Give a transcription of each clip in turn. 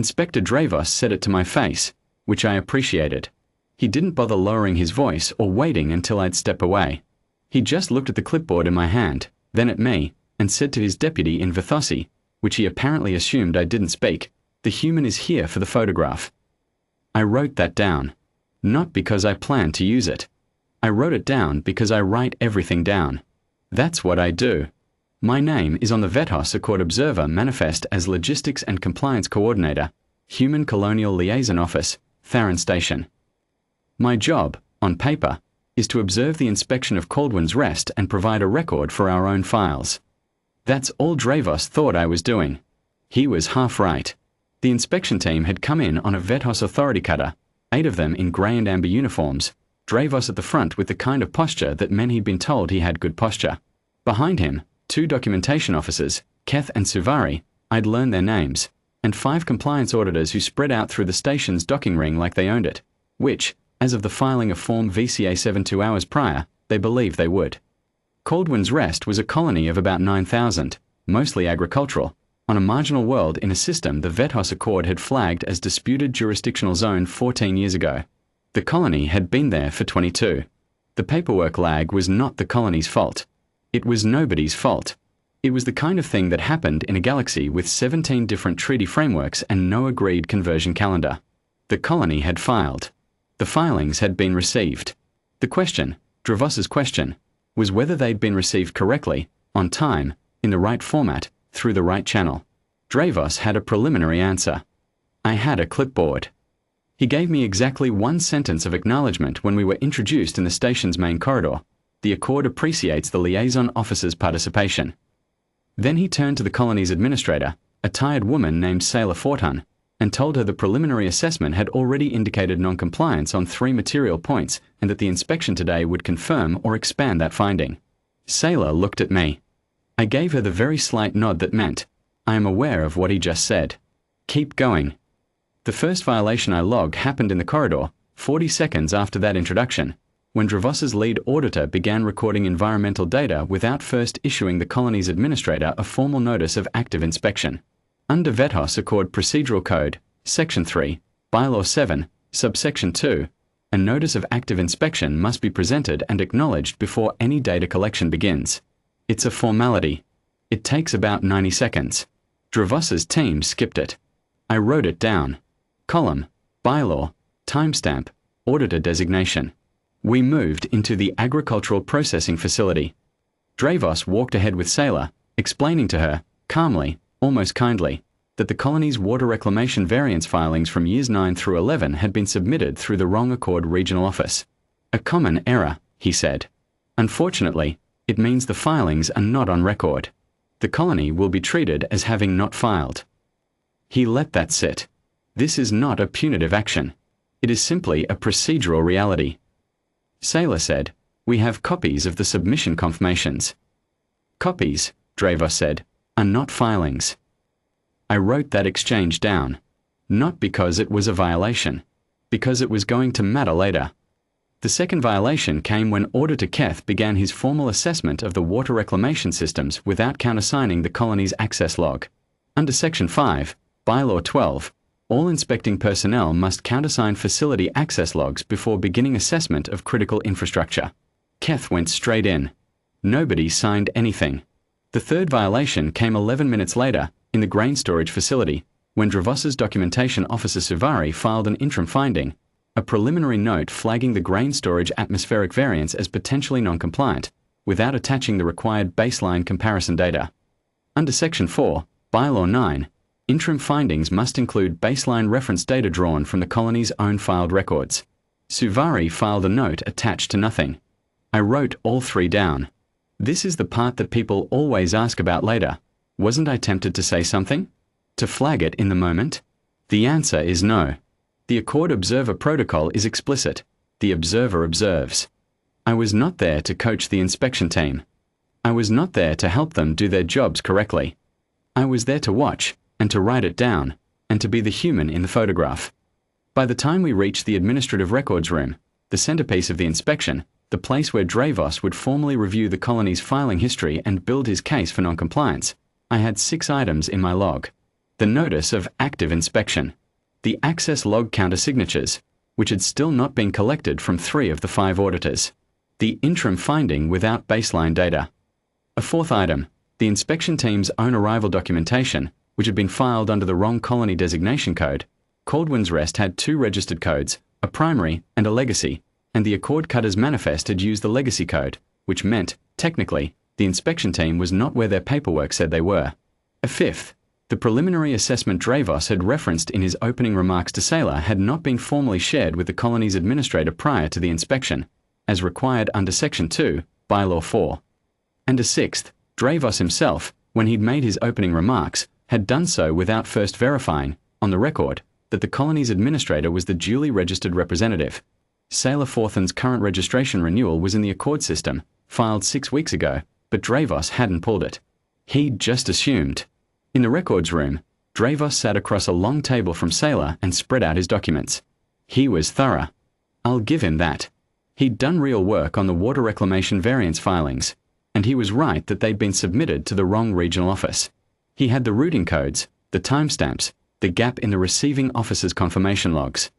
Inspector Dravos said it to my face, which I appreciated. He didn't bother lowering his voice or waiting until I'd step away. He just looked at the clipboard in my hand, then at me, and said to his deputy in Vathosi, which he apparently assumed I didn't speak, "The human is here for the photograph." I wrote that down. Not because I planned to use it. I wrote it down because I write everything down. That's what I do. My name is on the Vethos Accord Observer Manifest as Logistics and Compliance Coordinator, Human Colonial Liaison Office, Tharan Station. My job, on paper, is to observe the inspection of Caldwell's Rest and provide a record for our own files. That's all Dravos thought I was doing. He was half right. The inspection team had come in on a Vethos authority cutter, 8 of them in grey and amber uniforms, Dravos at the front with the kind of posture that meant he'd been told he had good posture. Behind him, 2 documentation officers, Keth and Suvari, I'd learned their names, and 5 compliance auditors who spread out through the station's docking ring like they owned it, which, as of the filing of Form VCA-7 2 hours prior, they believed they would. Caldwell's Rest was a colony of about 9,000, mostly agricultural, on a marginal world in a system the Vethos Accord had flagged as Disputed Jurisdictional Zone 14 years ago. The colony had been there for 22. The paperwork lag was not the colony's fault. It was nobody's fault. It was the kind of thing that happened in a galaxy with 17 different treaty frameworks and no agreed conversion calendar. The colony had filed. The filings had been received. The question, Dravos's question, was whether they'd been received correctly, on time, in the right format, through the right channel. Dravos had a preliminary answer. I had a clipboard. He gave me exactly 1 sentence of acknowledgement when we were introduced in the station's main corridor. The Accord appreciates the liaison officer's participation. Then he turned to the colony's administrator, a tired woman named Sailor Fortun, and told her the preliminary assessment had already indicated non-compliance on 3 material points and that the inspection today would confirm or expand that finding. Sailor looked at me. I gave her the very slight nod that meant, I am aware of what he just said. Keep going. The first violation I log happened in the corridor, 40 seconds after that introduction, when Dravos's lead auditor began recording environmental data without first issuing the colony's administrator a formal notice of active inspection. Under Vethos Accord Procedural Code, Section 3, Bylaw 7, Subsection 2, a notice of active inspection must be presented and acknowledged before any data collection begins. It's a formality. It takes about 90 seconds. Dravos's team skipped it. I wrote it down. Column, bylaw, timestamp, auditor designation. We moved into the agricultural processing facility. Dravos walked ahead with Sailor, explaining to her, calmly, almost kindly, that the colony's water reclamation variance filings from years 9 through 11 had been submitted through the wrong Accord regional office. A common error, he said. Unfortunately, it means the filings are not on record. The colony will be treated as having not filed. He let that sit. This is not a punitive action. It is simply a procedural reality. Sailor said, we have copies of the submission confirmations. Copies, Dravos said, are not filings. I wrote that exchange down. Not because it was a violation. Because it was going to matter later. The second violation came when Auditor Keth began his formal assessment of the water reclamation systems without countersigning the colony's access log. Under Section 5, Bylaw 12, all inspecting personnel must countersign facility access logs before beginning assessment of critical infrastructure. Keth went straight in. Nobody signed anything. The third violation came 11 minutes later, in the grain storage facility, when Dravos's documentation officer Suvari filed an interim finding, a preliminary note flagging the grain storage atmospheric variance as potentially non-compliant, without attaching the required baseline comparison data. Under Section 4, Bylaw 9, interim findings must include baseline reference data drawn from the colony's own filed records. Suvari filed a note attached to nothing. I wrote all 3 down. This is the part that people always ask about later. Wasn't I tempted to say something? To flag it in the moment? The answer is no. The Accord Observer Protocol is explicit. The observer observes. I was not there to coach the inspection team. I was not there to help them do their jobs correctly. I was there to watch, and to write it down, and to be the human in the photograph. By the time we reached the administrative records room, the centerpiece of the inspection, the place where Dravos would formally review the colony's filing history and build his case for non-compliance, I had 6 items in my log. the notice of active inspection, the access log counter signatures, which had still not been collected from 3 of the 5 auditors, the interim finding without baseline data. A fourth item, the inspection team's own arrival documentation, which had been filed under the wrong colony designation code. Caldwin's Rest had 2 registered codes, a primary and a legacy, and the Accord Cutters Manifest had used the legacy code, which meant, technically, the inspection team was not where their paperwork said they were. A fifth, the preliminary assessment Dravos had referenced in his opening remarks to Saylor had not been formally shared with the colony's administrator prior to the inspection, as required under Section 2, Bylaw 4. And a sixth, Dravos himself, when he'd made his opening remarks, had done so without first verifying, on the record, that the colony's administrator was the duly registered representative. Saylor Forthan's current registration renewal was in the Accord system, filed 6 weeks ago, but Dravos hadn't pulled it. He'd just assumed. In the records room, Dravos sat across a long table from Saylor and spread out his documents. He was thorough. I'll give him that. He'd done real work on the water reclamation variance filings, and he was right that they'd been submitted to the wrong regional office. He had the routing codes, the timestamps, the gap in the receiving officer's confirmation logs.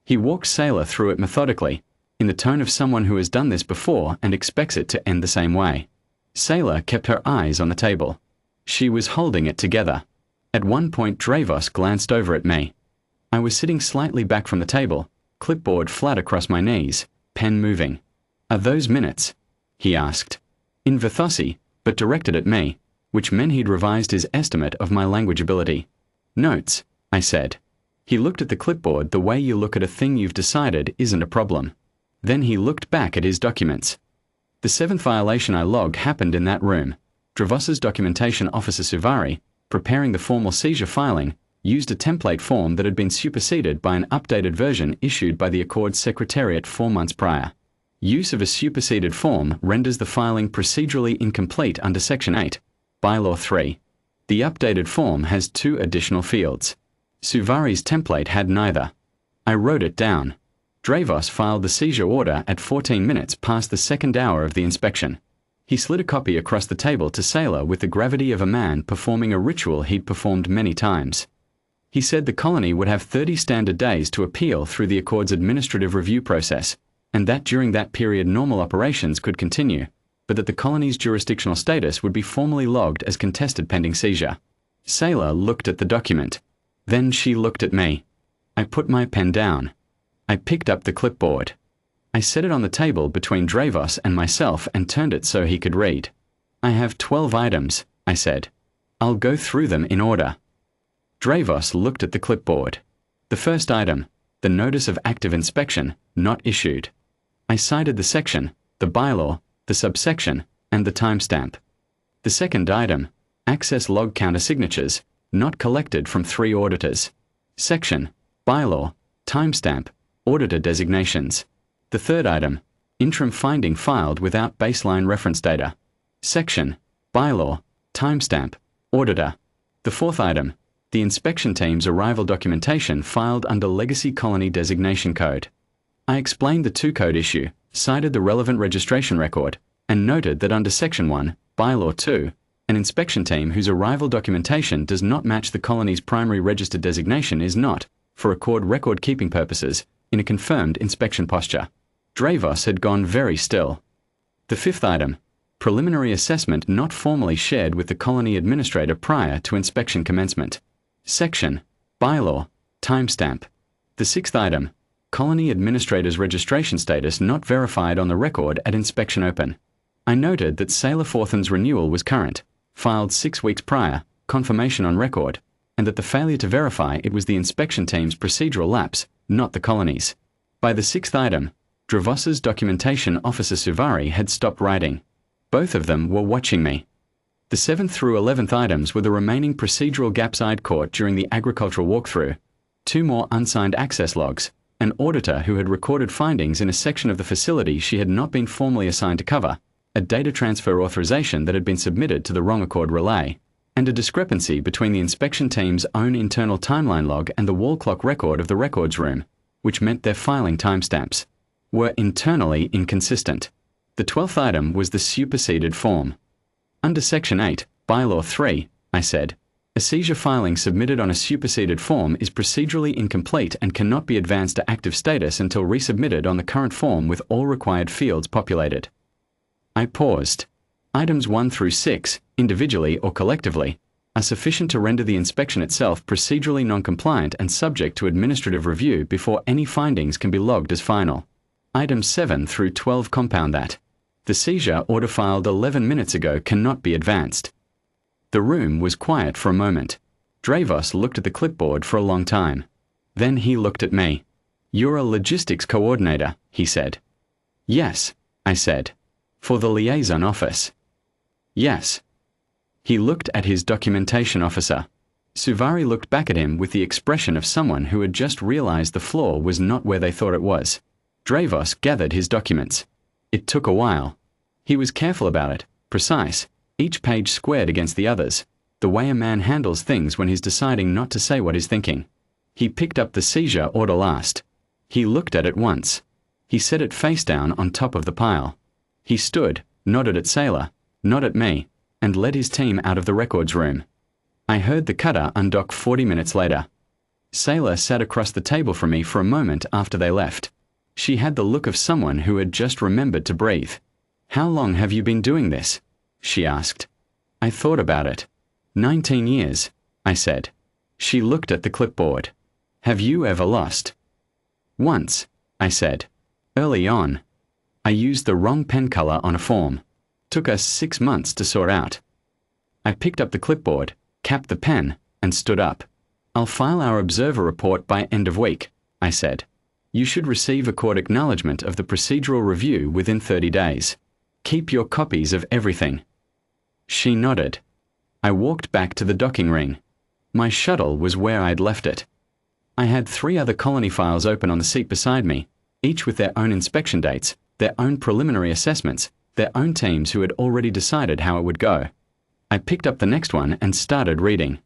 He walked Saylor through it methodically, in the tone of someone who has done this before and expects it to end the same way. Saylor kept her eyes on the table. She was holding it together. At one point Dravos glanced over at me. I was sitting slightly back from the table, clipboard flat across my knees, pen moving. "Are those minutes?" he asked. In Vathosi, but directed at me, which meant he'd revised his estimate of my language ability. "Notes," I said. He looked at the clipboard the way you look at a thing you've decided isn't a problem. Then he looked back at his documents. The 7th violation I logged happened in that room. Dravos's documentation officer Suvari, preparing the formal seizure filing, used a template form that had been superseded by an updated version issued by the Accord Secretariat 4 months prior. Use of a superseded form renders the filing procedurally incomplete under Section 8, Bylaw 3. The updated form has 2 additional fields. Suvari's template had neither. I wrote it down. Dravos filed the seizure order at 14 minutes past the 2nd hour of the inspection. He slid a copy across the table to Saylor with the gravity of a man performing a ritual he'd performed many times. He said the colony would have 30 standard days to appeal through the Accord's administrative review process, and that during that period normal operations could continue, but that the colony's jurisdictional status would be formally logged as contested pending seizure. Saylor looked at the document. Then she looked at me. I put my pen down. I picked up the clipboard. I set it on the table between Dravos and myself and turned it so he could read. "I have 12 items," I said. "I'll go through them in order." Dravos looked at the clipboard. The first item, the notice of active inspection, not issued. I cited the section, the bylaw, the subsection, and the timestamp. The second item, access log counter signatures, not collected from 3 auditors. Section, bylaw, timestamp, auditor designations. The third item, interim finding filed without baseline reference data. Section, bylaw, timestamp, auditor. The fourth item, the inspection team's arrival documentation filed under Legacy Colony Designation Code. I explained the 2-code issue, cited the relevant registration record, and noted that under Section 1, Bylaw 2, an inspection team whose arrival documentation does not match the colony's primary registered designation is not, for Accord record-keeping purposes, in a confirmed inspection posture. Dravos had gone very still. The fifth item, preliminary assessment not formally shared with the colony administrator prior to inspection commencement. Section, bylaw, timestamp. The sixth item, colony administrator's registration status not verified on the record at inspection open. I noted that Saylor Forthan's renewal was current, filed 6 weeks prior, confirmation on record, and that the failure to verify it was the inspection team's procedural lapse, not the colony's. By the sixth item, Dravos's documentation officer Suvari had stopped writing. Both of them were watching me. The 7th through 11th items were the remaining procedural gaps I'd caught during the agricultural walkthrough, 2 more unsigned access logs, an auditor who had recorded findings in a section of the facility she had not been formally assigned to cover, a data transfer authorization that had been submitted to the wrong Accord relay, and a discrepancy between the inspection team's own internal timeline log and the wall clock record of the records room, which meant their filing timestamps, were internally inconsistent. The 12th item was the superseded form. Under Section 8, Bylaw 3, I said, A seizure filing submitted on a superseded form is procedurally incomplete and cannot be advanced to active status until resubmitted on the current form with all required fields populated. I paused. Items 1 through 6, individually or collectively, are sufficient to render the inspection itself procedurally non-compliant and subject to administrative review before any findings can be logged as final. Items 7 through 12 compound that. The seizure order filed 11 minutes ago cannot be advanced. The room was quiet for a moment. Dravos looked at the clipboard for a long time. Then he looked at me. "You're a logistics coordinator," he said. "Yes," I said. "For the liaison office." "Yes." He looked at his documentation officer. Suvari looked back at him with the expression of someone who had just realized the flaw was not where they thought it was. Dravos gathered his documents. It took a while. He was careful about it, precise, each page squared against the others, the way a man handles things when he's deciding not to say what he's thinking. He picked up the seizure order last. He looked at it once. He set it face down on top of the pile. He stood, nodded at Sailor, not at me, and led his team out of the records room. I heard the cutter undock 40 minutes later. Sailor sat across the table from me for a moment after they left. She had the look of someone who had just remembered to breathe. "How long have you been doing this?" she asked. I thought about it. 19 years, I said. She looked at the clipboard. "Have you ever lost?" "Once," I said. "Early on. I used the wrong pen color on a form. Took us 6 months to sort out." I picked up the clipboard, capped the pen, and stood up. "I'll file our observer report by end of week," I said. "You should receive a court acknowledgement of the procedural review within 30 days. Keep your copies of everything." She nodded. I walked back to the docking ring. My shuttle was where I'd left it. I had 3 other colony files open on the seat beside me, each with their own inspection dates, their own preliminary assessments, their own teams who had already decided how it would go. I picked up the next one and started reading.